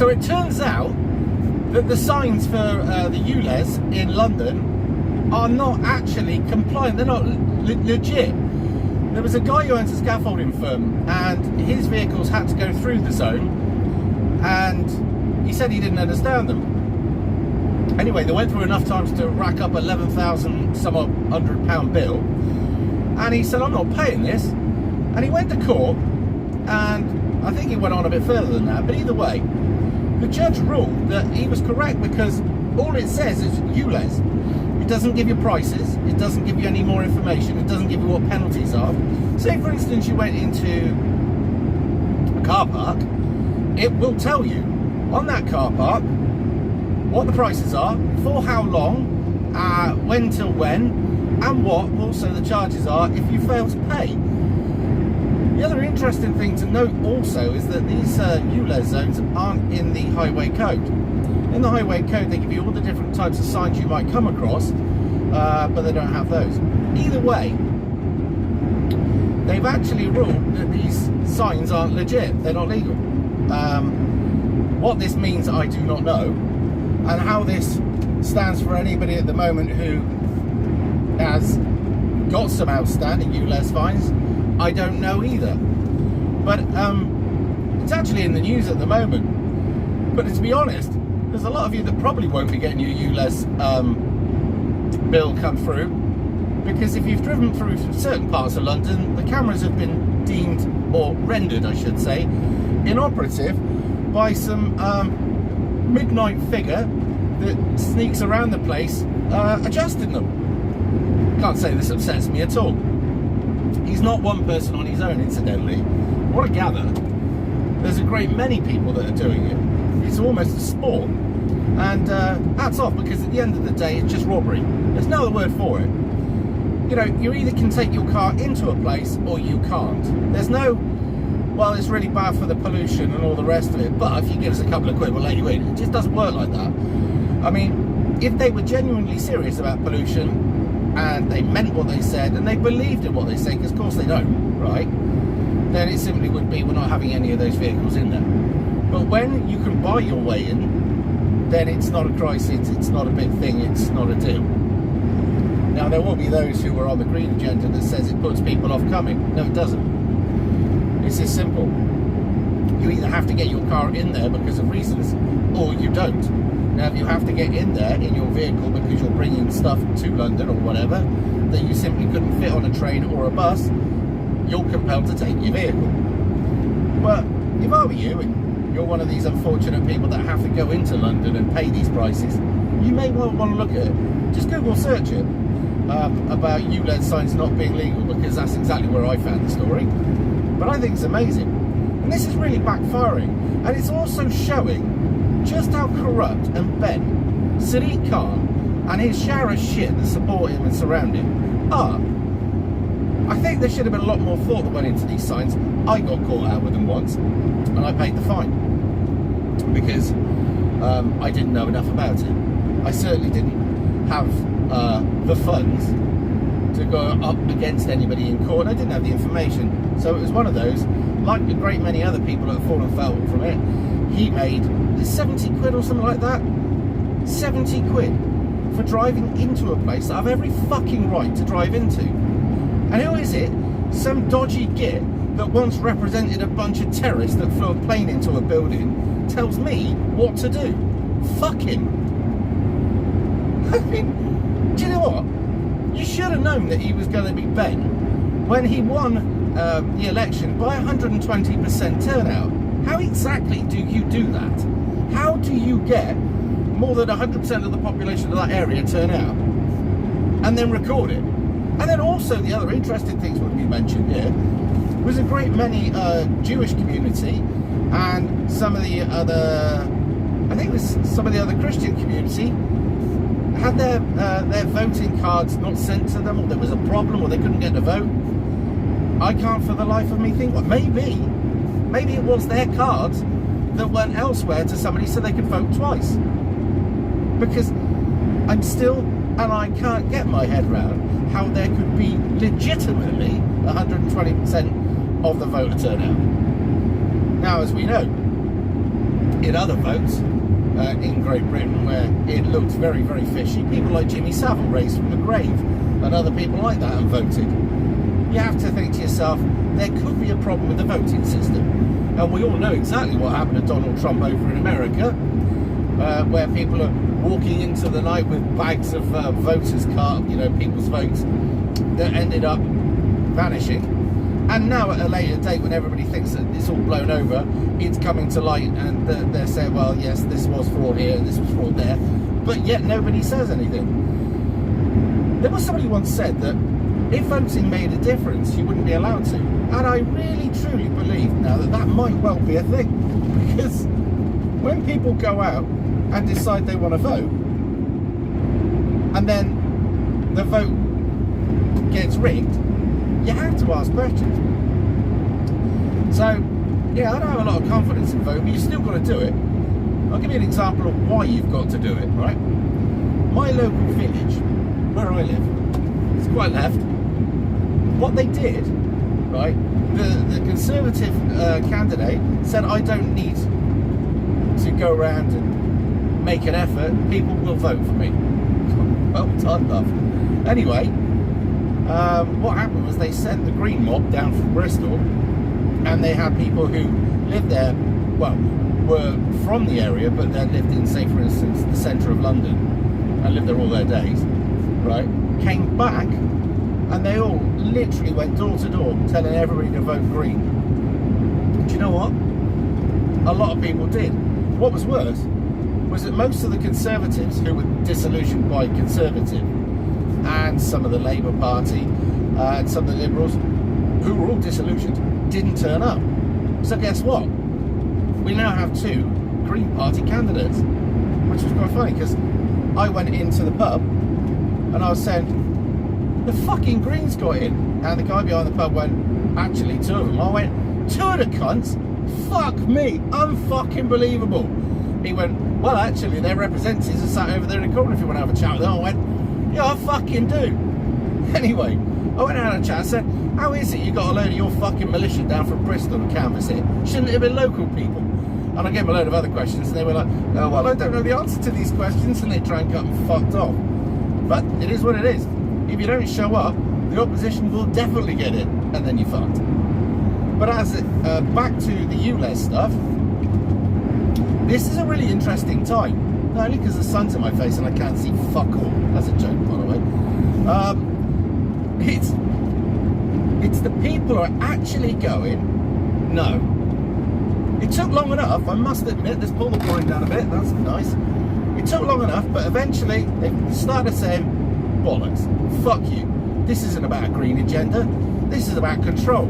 So it turns out that the signs for the ULEZ in London are not actually compliant. They're not legit. There was a guy who owns a scaffolding firm, and his vehicles had to go through the zone, and he said he didn't understand them. Anyway, they went through enough times to rack up 11,000 some odd £100 bill, and he said, I'm not paying this. And he went to court, and I think he went on a bit further than that, but either way, the judge ruled that he was correct, because all it says is ULEZ. It doesn't give you prices, it doesn't give you any more information, it doesn't give you what penalties are. Say for instance you went into a car park, it will tell you on that car park what the prices are, for how long, when till when, and what also the charges are if you fail to pay. The other interesting thing to note also is that these ULEZ zones aren't in the highway code. In the highway code they give you all the different types of signs you might come across, but they don't have those. Either way, they've actually ruled that these signs aren't legit, they're not legal. What this means I do not know, and how this stands for anybody at the moment who has got some outstanding ULEZ fines, I don't know either. But it's actually in the news at the moment. But to be honest, there's a lot of you that probably won't be getting your ULEZ bill come through, because if you've driven through certain parts of London, the cameras have been deemed, or rendered I should say, inoperative by some midnight figure that sneaks around the place adjusting them. Can't say this upsets me at all. He's not one person on his own, incidentally. What I gather, there's a great many people that are doing it. It's almost a sport. And hats off, because at the end of the day, it's just robbery. There's no other word for it. You know, you either can take your car into a place or you can't. There's no, well, it's really bad for the pollution and all the rest of it, but if you give us a couple of quid, we'll let you in. It just doesn't work like that. I mean, if they were genuinely serious about pollution, and they meant what they said, and they believed in what they said, because of course they don't, right? Then it simply would be, we're not having any of those vehicles in there. But when you can buy your way in, then it's not a crisis, it's not a big thing, it's not a deal. Now there will be those who are on the green agenda that says it puts people off coming. No, it doesn't. It's as simple. You either have to get your car in there because of reasons, or you don't. Now, if you have to get in there in your vehicle because you're bringing stuff to London or whatever that you simply couldn't fit on a train or a bus, you're compelled to take your vehicle. But if I were you, and you're one of these unfortunate people that have to go into London and pay these prices, you may well want to look at it. Just Google search it about ULEZ signs not being legal, because that's exactly where I found the story. But I think it's amazing. And this is really backfiring. And it's also showing just how corrupt and bent Sadiq Khan and his shower of shit that support him and surround him are. I think there should have been a lot more thought that went into these signs. I got caught out with them once, and I paid the fine because I didn't know enough about it. I certainly didn't have the funds to go up against anybody in court. I didn't have the information, so it was one of those, like a great many other people that have fallen foul from it. He made 70 quid or something like that. 70 quid for driving into a place that I have every fucking right to drive into. And who is it? Some dodgy git that once represented a bunch of terrorists that flew a plane into a building tells me what to do. Fuck him. I mean, do you know what? You should have known that he was going to be bent when he won the election by 120% turnout. How exactly do you do that? How do you get more than 100% of the population of that area turn out and then record it? And then also the other interesting things would be mentioned here was a great many Jewish community and some of the other, I think it was some of the other Christian community had their voting cards not sent to them, or there was a problem, or they couldn't get to vote. I can't for the life of me think, well, maybe it was their cards that went elsewhere to somebody so they could vote twice. Because I'm still, and I can't get my head around how there could be legitimately 120% of the voter turnout. Now, as we know, in other votes in Great Britain where it looked very, very fishy, people like Jimmy Savile raised from the grave and other people like that and voted. You have to think to yourself, there could be a problem with the voting system. And we all know exactly what happened to Donald Trump over in America, where people are walking into the night with bags of voters' card, people's votes that ended up vanishing. And now at a later date, when everybody thinks that it's all blown over, it's coming to light and they're saying, well, yes, this was fraud here and this was fraud there, but yet nobody says anything. There was somebody once said that if voting made a difference, you wouldn't be allowed to. And I really, truly believe now that that might well be a thing. Because when people go out and decide they want to vote, and then the vote gets rigged, you have to ask questions. So, yeah, I don't have a lot of confidence in voting, but you still got to do it. I'll give you an example of why you've got to do it, right? My local village, where I live, it's quite left. What they did, right, the Conservative candidate said, I don't need to go around and make an effort, people will vote for me. Well done, love. Anyway, what happened was they sent the Green mob down from Bristol, and they had people who lived there, well, were from the area, but they lived in, say, for instance, the centre of London, and lived there all their days, right, came back, and they all literally went door to door telling everybody to vote Green. Do you know what? A lot of people did. What was worse was that most of the Conservatives who were disillusioned by Conservative, and some of the Labour Party, and some of the Liberals, who were all disillusioned, didn't turn up. So guess what? We now have 2 Green Party candidates, which was quite funny, because I went into the pub and I was saying, the fucking Greens got in, and the guy behind the pub went, actually 2 of them. I went, 2 of the cunts? Fuck me, unfucking believable. He went, well, actually, their representatives are sat over there in the corner if you want to have a chat with them. I went, yeah, I fucking do. Anyway, I went out and chat. I said, how is it you got a load of your fucking militia down from Bristol to canvass it? Shouldn't it have been local people? And I gave them a load of other questions, and they were like, oh, well, I don't know the answer to these questions, and they drank up and fucked off. But it is what it is. If you don't show up, the opposition will definitely get it, and then you're fucked. But as back to the ULEZ stuff, this is a really interesting time. Not only because the sun's in my face and I can't see fuck all. That's a joke, by the way. It's the people who are actually going, no. It took long enough, I must admit. Let's pull the pouring down a bit, that's nice. It took long enough, but eventually they started saying, bollocks, fuck you. This isn't about a green agenda. This is about control.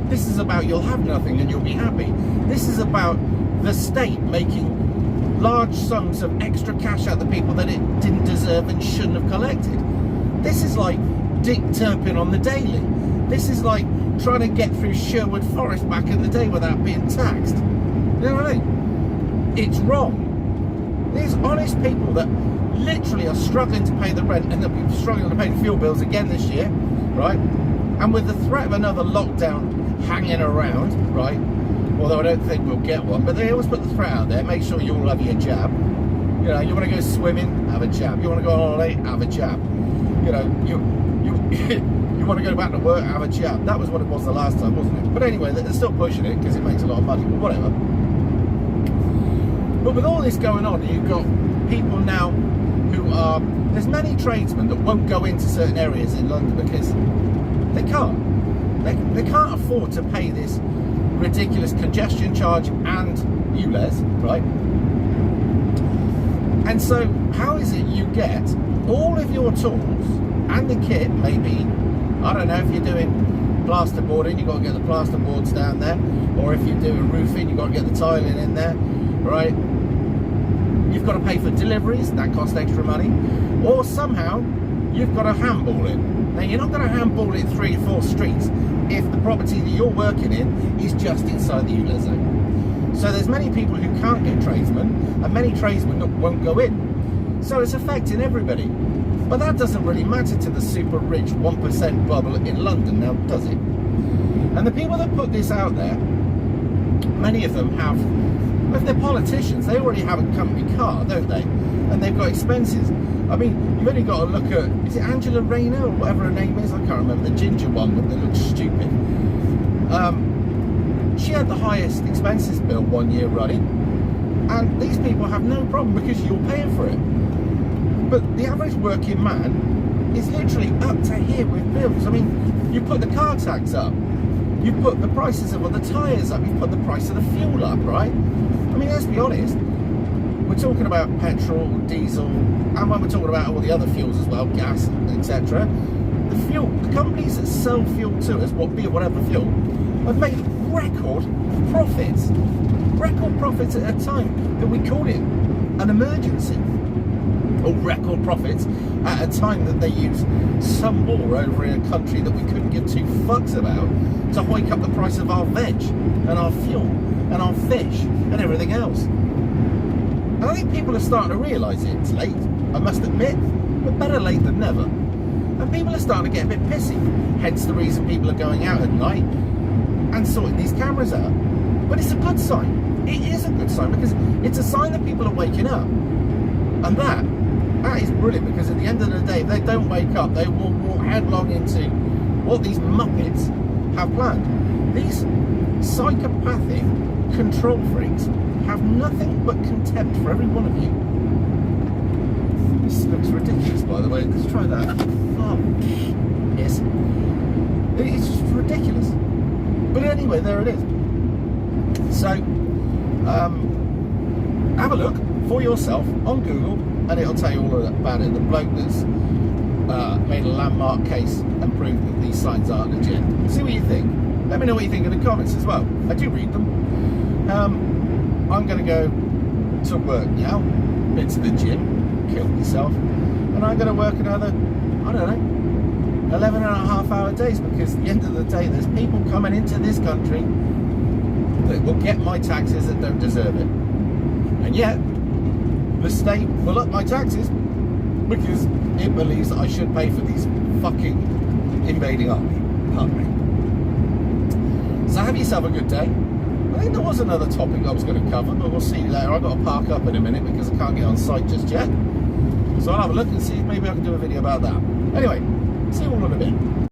This is about you'll have nothing and you'll be happy. This is about the state making large sums of extra cash out of the people that it didn't deserve and shouldn't have collected. This is like Dick Turpin on the Daily. This is like trying to get through Sherwood Forest back in the day without being taxed. You know what I mean? It's wrong. There's honest people that literally are struggling to pay the rent, and they'll be struggling to pay the fuel bills again this year, right? And with the threat of another lockdown hanging around, right? Although I don't think we'll get one, but they always put the threat out there. Make sure you all have your jab. You know, you want to go swimming, have a jab. You want to go on holiday, have a jab. You know, you want to go back to work, have a jab. That was what it was the last time, wasn't it? But anyway, they're still pushing it because it makes a lot of money, but whatever. But with all this going on, you've got people now who are, there's many tradesmen that won't go into certain areas in London because they can't. They can't afford to pay this ridiculous congestion charge and ULEZ, right? And so how is it you get all of your tools and the kit, maybe, I don't know, if you're doing plasterboarding, you've got to get the plasterboards down there, or if you're doing roofing, you've got to get the tiling in there, right? You've got to pay for deliveries, that costs extra money, or somehow you've got to handball it. Now, you're not going to handball it 3 or 4 streets if the property that you're working in is just inside the ULEZ zone. So there's many people who can't get tradesmen, and many tradesmen that won't go in. So it's affecting everybody. But that doesn't really matter to the super rich 1% bubble in London now, does it? And the people that put this out there, many of them have If they're politicians, they already have a company car, don't they? And they've got expenses. I mean, you've only got to look at, is it Angela Rayner or whatever her name is? I can't remember, the ginger one that looks stupid. She had the highest expenses bill 1 year running, and these people have no problem because you're paying for it. But the average working man is literally up to here with bills. I mean, you put the car tax up, you put the prices of all the tyres up, you put the price of the fuel up, right? I mean, let's be honest, we're talking about petrol, diesel, and when we're talking about all the other fuels as well, gas, etc. The companies that sell fuel to us, be it whatever fuel, have made record profits at a time that we call it an emergency, or record profits at a time that they use some war over in a country that we couldn't give two fucks about to hike up the price of our veg and our fuel and our fish and everything else. And I think people are starting to realise it. It's late, I must admit, but better late than never. And people are starting to get a bit pissy, hence the reason people are going out at night and sorting these cameras out. But it's a good sign. It is a good sign, because it's a sign that people are waking up. And that is brilliant, because at the end of the day, if they don't wake up, they will walk headlong into what these muppets have planned. These psychopathic control freaks have nothing but contempt for every one of you. This looks ridiculous, by the way. Let's try that. Oh, yes. It's just ridiculous. But anyway, there it is. So, have a look for yourself on Google, and it'll tell you all about it. The bloke that's made a landmark case and proved that these signs are legit. See what you think. Let me know what you think in the comments as well. I do read them. I'm going to go to work now, been to the gym, killed myself, and I'm going to work another, I don't know, 11.5-hour days, because at the end of the day, there's people coming into this country that will get my taxes that don't deserve it. And yet, the state will up my taxes because it believes that I should pay for these fucking invading army. Pardon me. So have yourself a good day. I think there was another topic I was going to cover, but we'll see later. I've got to park up in a minute because I can't get on site just yet. So I'll have a look and see if maybe I can do a video about that. Anyway, see you all in a bit.